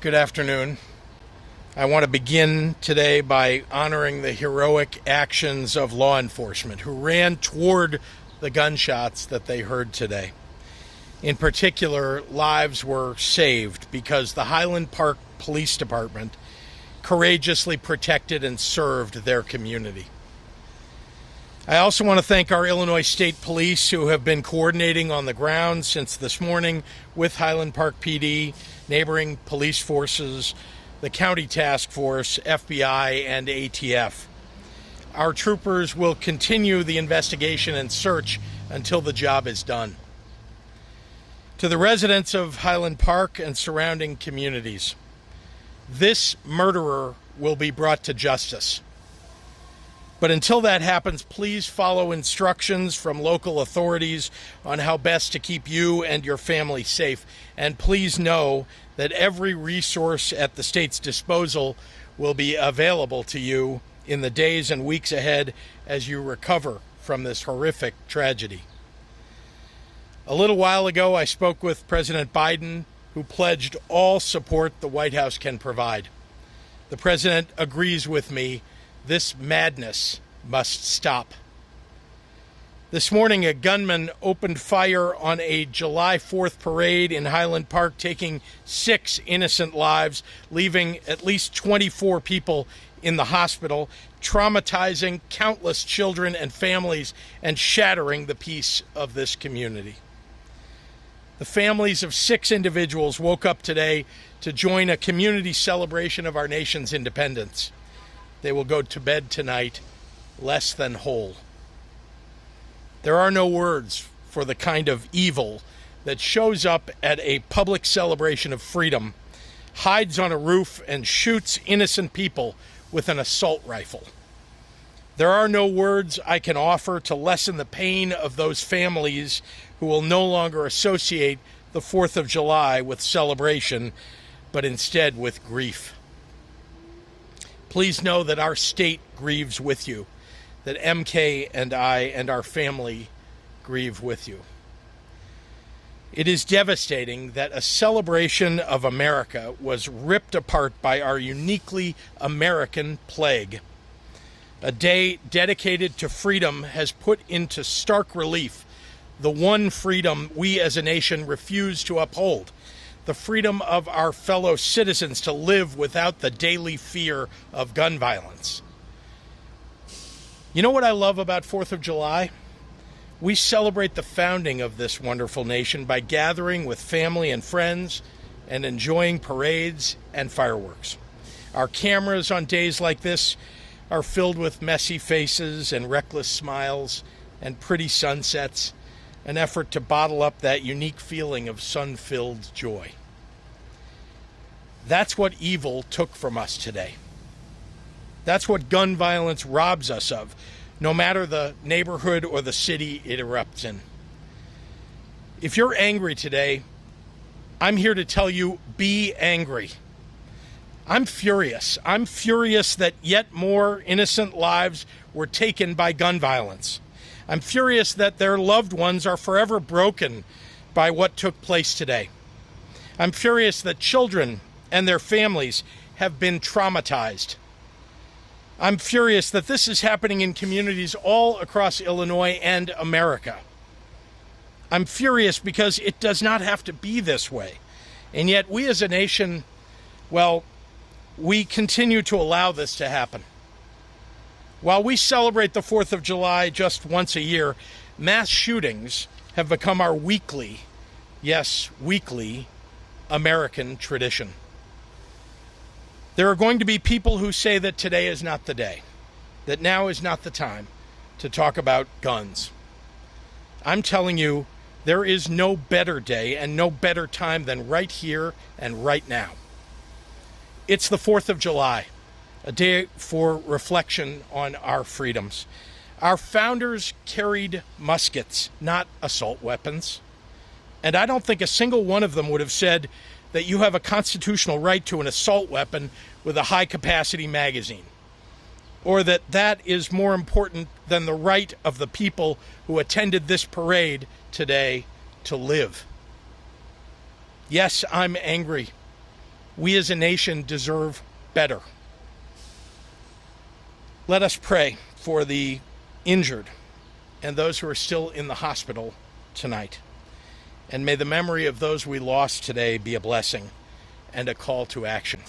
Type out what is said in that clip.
Good afternoon. I want to begin today by honoring the heroic actions of law enforcement who ran toward the gunshots that they heard today. In particular, lives were saved because the Highland Park Police Department courageously protected and served their community. I also want to thank our Illinois State Police who have been coordinating on the ground since this morning with Highland Park PD, neighboring police forces, the county task force, FBI, and ATF. Our troopers will continue the investigation and search until the job is done. To the residents of Highland Park and surrounding communities, this murderer will be brought to justice. But until that happens, please follow instructions from local authorities on how best to keep you and your family safe. And please know that every resource at the state's disposal will be available to you in the days and weeks ahead as you recover from this horrific tragedy. A little while ago, I spoke with President Biden, who pledged all support the White House can provide. The president agrees with me. This madness must stop. This morning, a gunman opened fire on a July 4th parade in Highland Park, taking 6 innocent lives, leaving at least 24 people in the hospital, traumatizing countless children and families, and shattering the peace of this community. The families of 6 individuals woke up today to join a community celebration of our nation's independence. They will go to bed tonight less than whole. There are no words for the kind of evil that shows up at a public celebration of freedom, hides on a roof, and shoots innocent people with an assault rifle. There are no words I can offer to lessen the pain of those families who will no longer associate the 4th of July with celebration, but instead with grief. Please know that our state grieves with you, that MK and I and our family grieve with you. It is devastating that a celebration of America was ripped apart by our uniquely American plague. A day dedicated to freedom has put into stark relief the one freedom we as a nation refuse to uphold: the freedom of our fellow citizens to live without the daily fear of gun violence. You know what I love about 4th of July? We celebrate the founding of this wonderful nation by gathering with family and friends and enjoying parades and fireworks. Our cameras on days like this are filled with messy faces and reckless smiles and pretty sunsets, an effort to bottle up that unique feeling of sun-filled joy. That's what evil took from us today. That's what gun violence robs us of, no matter the neighborhood or the city it erupts in. If you're angry today, I'm here to tell you, be angry. I'm furious. I'm furious that yet more innocent lives were taken by gun violence. I'm furious that their loved ones are forever broken by what took place today. I'm furious that children and their families have been traumatized. I'm furious that this is happening in communities all across Illinois and America. I'm furious because it does not have to be this way. And yet we as a nation, well, we continue to allow this to happen. While we celebrate the 4th of July just once a year, mass shootings have become our weekly, yes, weekly, American tradition. There are going to be people who say that today is not the day, that now is not the time to talk about guns. I'm telling you, there is no better day and no better time than right here and right now. It's the 4th of July, a day for reflection on our freedoms. Our founders carried muskets, not assault weapons. And I don't think a single one of them would have said that you have a constitutional right to an assault weapon with a high-capacity magazine, or that that is more important than the right of the people who attended this parade today to live. Yes, I'm angry. We as a nation deserve better. Let us pray for the injured and those who are still in the hospital tonight. And may the memory of those we lost today be a blessing and a call to action.